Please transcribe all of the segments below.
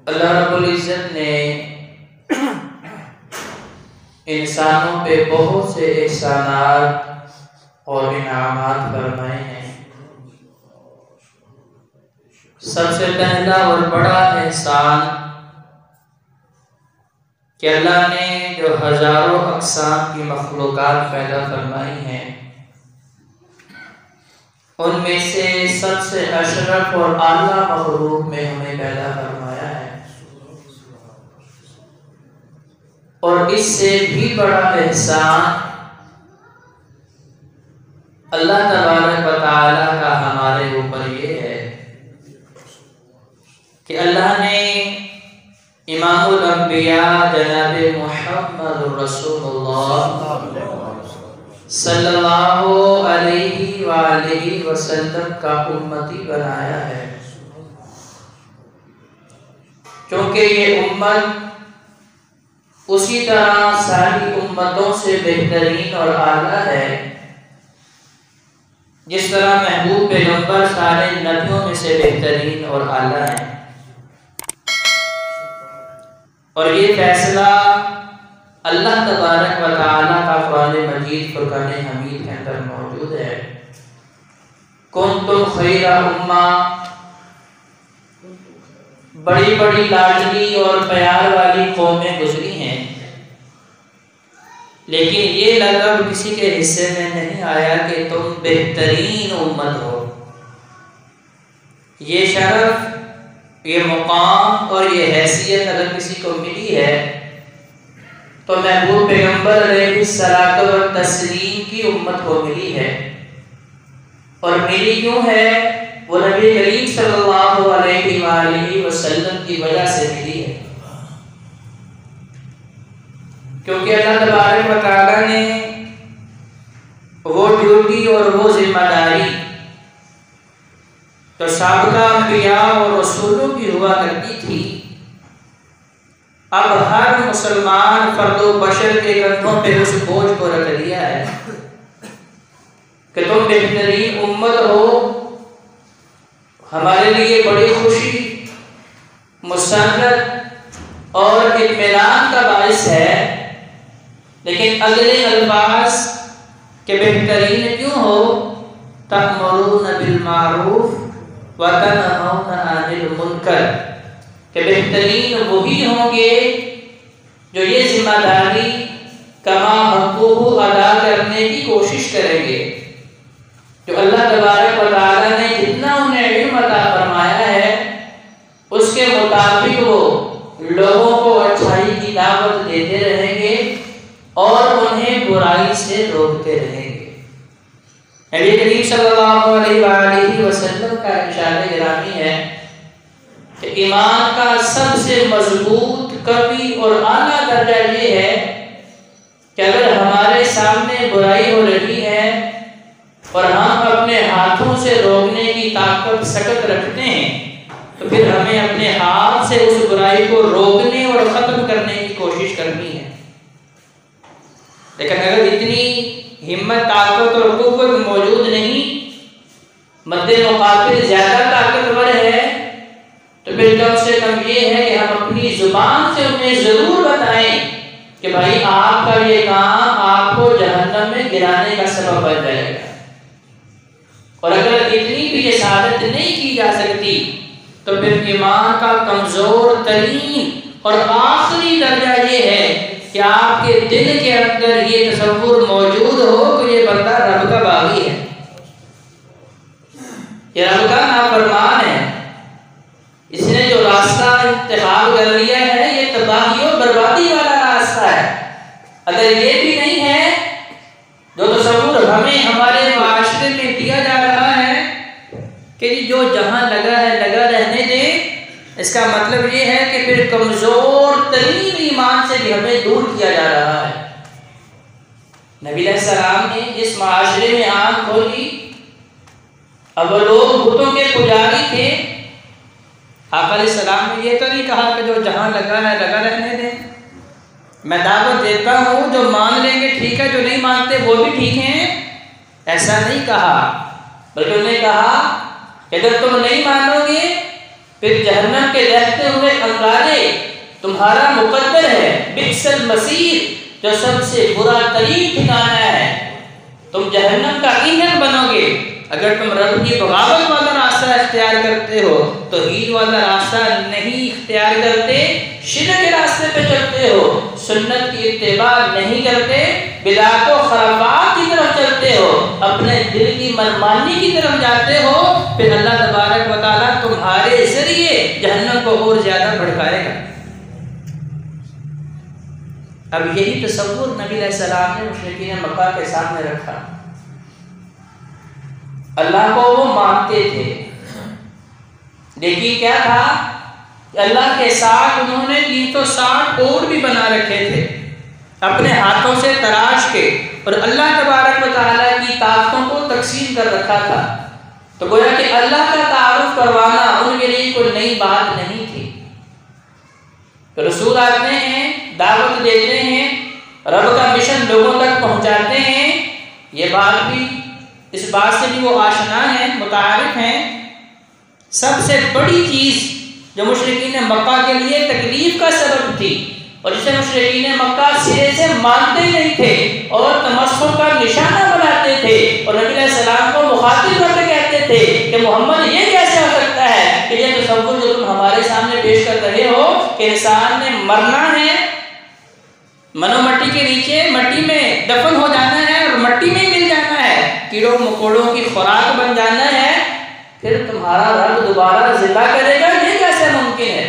अल्लाह रब्बुल इज़्ज़त ने इंसानों पे बहुत से एहसानात और इनामात फरमाए हैं। सबसे पहला और बड़ा एहसान कि अल्लाह ने जो हजारों अक़साम की मखलूक़ात पैदा फरमाई हैं, उनमें से सबसे अशरफ और आला मखलूक में हमें पैदा फरमाया है। और इससे भी बड़ा एहसान अल्लाह तबारक व तआला का हमारे ऊपर ये है कि अल्लाह ने इमामुल अंबिया जनाब मुहम्मद रसूलुल्लाह सल्लल्लाहु अलैहि वसल्लम का उम्मती बनाया है। क्योंकि ये उम्मत उसी तरह सारी उम्मतों से बेहतरीन और आला है, जिस तरह महबूब पैगंबर सारे नबियों में से बेहतरीन और आला है। और ये फैसला अल्लाह तबारक व तआला का कुरान मजीद फुरकान हमीद के अंदर मौजूद है। कुंतुम खैरा उम्मा, बड़ी बड़ी लाडली और प्यार वाली कौमें गुजरी हैं, लेकिन ये लक़ब किसी के हिस्से में नहीं आया कि तुम बेहतरीन उम्मत हो। ये शरफ, ये मुकाम और ये हैसियत अगर किसी को मिली है तो महबूब पैगंबर अलैहिस्सलातो व तस्लीम की उम्मत को मिली है। और मिली क्यों है? वो नबी करीम सल्लल्लाहु अलैहि वसल्लम की वजह से मिली है। क्योंकि अल्लाह तबारक व तआला ने वो ड्यूटी और वो जिम्मेदारी तो साबिक़ा अंबिया और रसूलों की हुआ करती थी, अब हर मुसलमान फर्दो बशर के कंधों पे उस बोझ को रख दिया है कि तुम बेहतरीन उम्मत हो। हमारे लिए बड़ी खुशी, मुसर्रत और इत्मीनान का बाइस है। लेकिन अगले अल्फाज के बेहतरीन क्यों हो? तअमुरूना बिल मारूफ व तनहौना अनिल मुनकर, कि बेहतरीन वही होंगे जो ये जिम्मेदारी कमा हक़ूक़ अदा करने की कोशिश करेंगे। जो अल्लाह तबारक व तआला ने जितना उन्हें इल्म अता फरमाया है उसके मुताबिक वो लोगों को अच्छाई की दावत देते रहेंगे और उन्हें बुराई से रोकते रहेंगे। नबी करीम सल्लल्लाहु अलैहि वसल्लम का इरशाद गिरामी है कि ईमान का सबसे मजबूत, कवी और आला दर्जा ये है कि अगर हमारे सामने बुराई हो रही है और हम अपने हाथों से रोकने की ताकत सकत रखते हैं तो फिर हमें अपने हाथ से उस बुराई को रोकने और ख़त्म करने की कोशिश करनी है। लेकिन अगर इतनी हिम्मत, ताकत और कुव्वत मौजूद नहीं, मद्दे मुकाबिल ज़्यादा ताकतवर है, तो फिर कम से कम ये है कि हम अपनी ज़ुबान से उन्हें ज़रूर बताएं कि भाई आपका ये काम आपको जहन्नम में गिराने का सबब बन जाएगा। और अगर इतनी भी ये सादत नहीं की जा सकती तो फिर ईमान का कमज़ोर तरीन और आखिरी दर्जा ये है कि आपके दिल के अंदर ये तसव्वुर मौजूद हो कि ये बंदा रब का बागी है, ये रब का नाफरमान है, इसने जो रास्ता इंतखाब कर लिया है ये तबाही और बर्बादी वाला रास्ता है। अगर ये भी नहीं है जो तसव्वुर हमें हमारे माशरे में दिया जा रहा है कि जो जहाँ लगा है लगा रहने दे, इसका मतलब ये है कि फिर कमज़ोर तरीन ईमान से भी हमें दूर किया जा रहा है। नबी अलैहिस्सलाम ने जिस माशरे में आँख खोली, अब वो लोग बुतों के पुजारी थे, आका अलैहिस्सलाम ने ये तो नहीं कहा कि जो जहाँ लगा है लगा रहने दें, मैं दावत देता हूँ जो मान लेंगे ठीक है, जो नहीं मानते वो भी ठीक हैं, ऐसा नहीं कहा। बल्कि उन्होंने कहा कि अगर तुम नहीं मानोगे फिर जहन्नम के दहकते हुए अंगारे तुम्हारा मुकद्दर है, बिक्सल मसीर, जो सबसे बुरा तरीन ठिकाना है। तुम जहन्नम का ईंधन बनोगे। अगर तुम रब की बगावत वाला रास्ता इख्तियार करते हो, तौहीद वाला रास्ता नहीं इख्तियार करते, शिर्क के रास्ते पे चलते हो, सुन्नत की इत्तिबा नहीं करते, बिदात और खराबात की तरफ चलते हो, अपने दिल की मनमानी की तरफ जाते हो, फिर अल्लाह तबारक व तआला तुम्हारे जरिए जहन्नम को और ज्यादा भड़काएगा। अब यही तसव्वुर नबी अलैहिस्सलाम ने मुशरिकीन मक्का के सामने रखा। अल्लाह को वो मानते थे, देखिए क्या था, अल्लाह के साथ उन्होंने 360 और भी बना रखे थे अपने हाथों से तराश के, और अल्लाह तबारक व तआला की ताकतों को तकसीम कर रखा था। तो गोया कि अल्लाह का तारुफ करवाना उनके लिए कोई नई बात नहीं थी। तो रसूल आते हैं, दावत देते हैं, रब का मिशन लोगों तक पहुंचाते हैं, ये बात भी, इस बात से भी वो आशना है, मुतारिफ हैं। सबसे बड़ी चीज़ जो मुशरिकीन मक्का के लिए तकलीफ का सबब थी और जिसे मुशरिकीन मक्का सिरे से मानते ही नहीं थे और तमस्सुक का निशाना बनाते थे और नबी अलैहिस्सलाम को मुखातिब करके कहते थे कि मोहम्मद ये कैसे हो सकता है कि ये तसव्वुर जो तुम हमारे सामने पेश कर रहे हो कि इंसान ने मरना है, मनो मट्टी के नीचे मट्टी में दफन हो जाना है और मट्टी में मिल जाना है, कीड़ों मकोड़ों की खुराक बन जाना है, फिर तुम्हारा रब दोबारा जिंदा करेगा, ये कैसे मुमकिन है?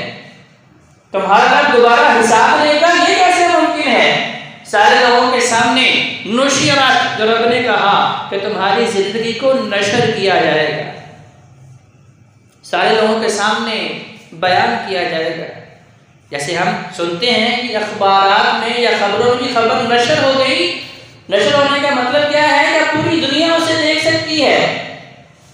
तुम्हारा रब दोबारा हिसाब लेगा, ये कैसे मुमकिन है? सारे लोगों के सामने नुशिरत, जो रब ने कहा कि तुम्हारी जिंदगी को नशर किया जाएगा, सारे लोगों के सामने बयान किया जाएगा। जैसे हम सुनते हैं कि अखबारात में या खबरों में खबर नशर हो गई, नशर होने का मतलब क्या है कि पूरी दुनिया उसे देख सकती है।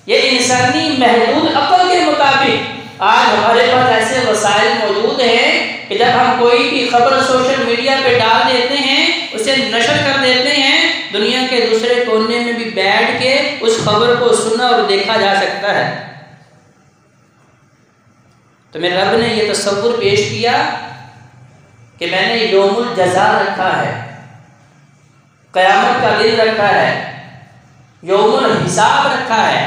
ये इंसानी महदूद अक्ल के मुताबिक आज हमारे पास ऐसे वसाइल मौजूद हैं कि जब हम कोई भी खबर सोशल मीडिया पे डाल देते हैं, उसे नशर कर देते हैं, दुनिया के दूसरे कोने में भी बैठ के उस खबर को सुना और देखा जा सकता है। तो मेरे रब ने ये तसव्वुर पेश किया कि मैंने यौमुल जज़ा रखा है, क़यामत का दिन रखा है, यौमुल हिसाब रखा है।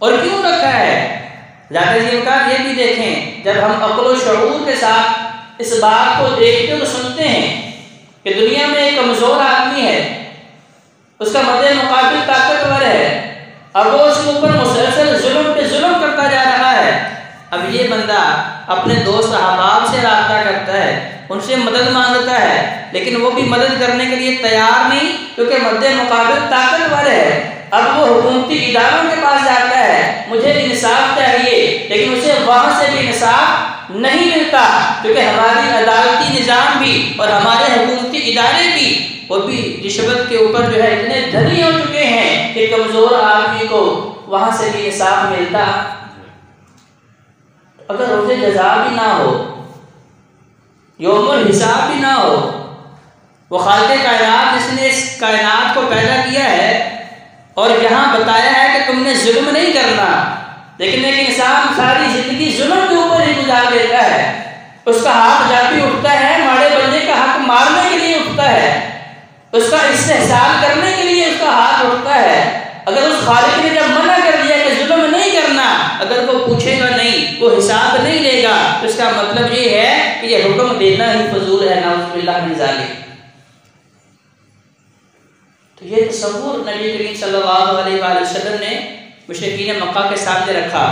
और क्यों रखा है? ज़ाहिर ये भी देखें, जब हम अक्ल शऊर के साथ इस बात को देखते तो सुनते हैं कि दुनिया में एक कमज़ोर आदमी है, उसका मद्दे मुकाबिल ताकतवर है, अब वो उसके ऊपर मुसलसल जुल्म पे जुल्म करता जा रहा है। अब ये बंदा अपने दोस्त अहबाब से राब्ता करता है, उनसे मदद मांगता है, लेकिन वो भी मदद करने के लिए तैयार नहीं क्योंकि मद्दे मुकाबिल ताकतवर है। अब वो हुकूमती इदारों के पास जाता है, मुझे इंसाफ चाहिए, लेकिन उसे वहाँ से भी इंसाफ नहीं मिलता क्योंकि हमारी अदालती निज़ाम भी और हमारे हुकूमती इदारे भी वो भी रिश्वत के ऊपर जो है इतने धनी हो चुके हैं कि कमज़ोर आदमी को वहाँ से भी इंसाफ मिलता। अगर रोज़े जज़ा भी ना हो, यौमुल हिसाब भी ना हो, वो खालिक़े कायनात जिसने इस कायनात को पैदा किया है और यहाँ बताया है कि तुमने जुल्म नहीं करना, लेकिन एक इंसान सारी जिंदगी जुल्म के ऊपर ही गुजार देता है, उसका हाथ जब भी उठता है माड़े बंदे का हक मारने के लिए उठता है, उसका इस्तेहसाल करने के लिए उसका हाथ उठता है। अगर उस खालिक ने जब मना कर दिया कि जुल्म नहीं करना, अगर वो पूछेगा नहीं, वो हिसाब नहीं लेगा, तो इसका मतलब ये है कि ये हुक्म देना ही फजूल है, नाउज़ुबिल्लाह मिन ज़ालिक। तो ये तसव्वुर नबी करीम सल्लल्लाहु अलैहि वसल्लम ने मुशरिकीन मक्का के सामने रखा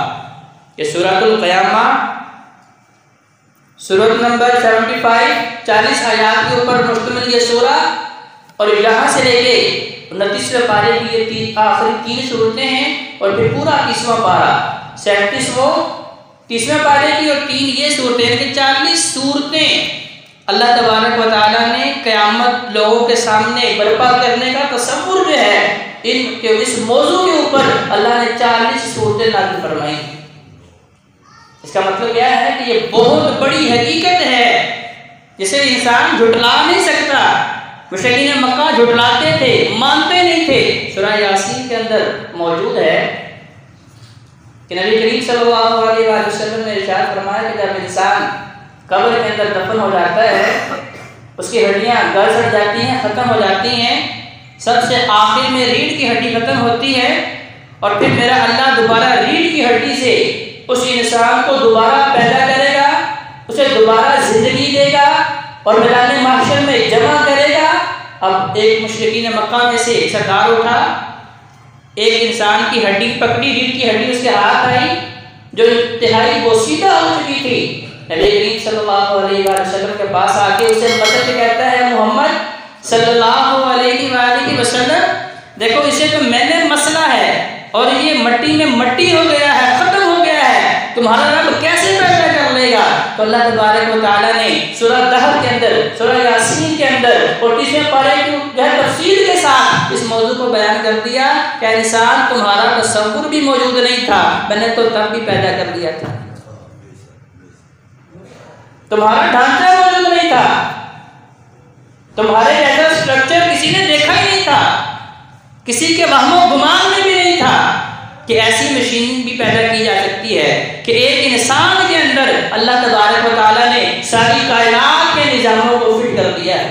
कि सूरतुल क़यामा सूरत नंबर 75 40 आयात के ऊपर मुश्तमिल ये सूरा, और यहाँ से लेके 29वें पारे की ये आखिरी 3 सूरतें हैं और फिर पूरा 30वां पारा 37वां 30वें पारे की और 3 ये सूरतें, कि 40 सूरतें अल्लाह तबारक व तआला ने क़यामत लोगों के सामने बर्पा करने का तसव्वुर जो है इस मौजू के ऊपर अल्लाह ने 40 सूरतें नाज़िल फरमाई। इसका मतलब क्या है कि ये बहुत बड़ी हकीकत है जिसे इंसान झुटला नहीं सकता। मुशरिकीन मक्का झुटलाते थे, मानते नहीं थे। सूरह यासीन के अंदर मौजूद है कि नबी करीम सल्लल्लाहु अलैहि वसल्लम ने इरशाद फरमाया कि जब इंसान कब्र के अंदर दफन हो जाता है, उसकी हड्डियां गल सड़ जाती हैं, ख़त्म हो जाती हैं, सबसे आखिर में रीढ़ की हड्डी ख़त्म होती है, और फिर मेरा अल्लाह दोबारा रीढ़ की हड्डी से उस इंसान को दोबारा पैदा करेगा, उसे दोबारा जिंदगी देगा और मैदान महशर में जमा करेगा। अब एक मुशरिकीन मक्का में से सरदार उठा, एक इंसान की हड्डी पकड़ी, रीढ़ की हड्डी उसके हाथ आई जो इंतहाई बोसीदा हो चुकी थी। नबी करीम सल्लल्लाहु अलैहि वसल्लम के पास आके उसे मदद कहता है, मोहम्मद सल्लल्लाहु अलैहि वसल्लम, देखो इसे तो मैंने मसला है और ये मट्टी में मट्टी हो गया है, खत्म हो गया है, तुम्हारा रब कैसे पैदा कर लेगा? तो अल्लाह तबारक व तआला ने सूरह दहर के अंदर, सूरह यासीन के अंदर 25वें पारे की तफसील के साथ इस मौजू को बयान कर दिया कि इंसान तुम्हारा तसव्वुर भी मौजूद नहीं था, मैंने तो तब भी पैदा कर दिया था, तुम्हारा ढांचा मौजूद नहीं था, तुम्हारे जैसा स्ट्रक्चर किसी ने देखा ही नहीं था, किसी के वहमो गुमान में भी नहीं था कि ऐसी मशीन भी पैदा की जा सकती है कि एक इंसान के अंदर अल्लाह तबारक व तआला ने सारी कायनात के निज़ामों को फिट कर दिया है।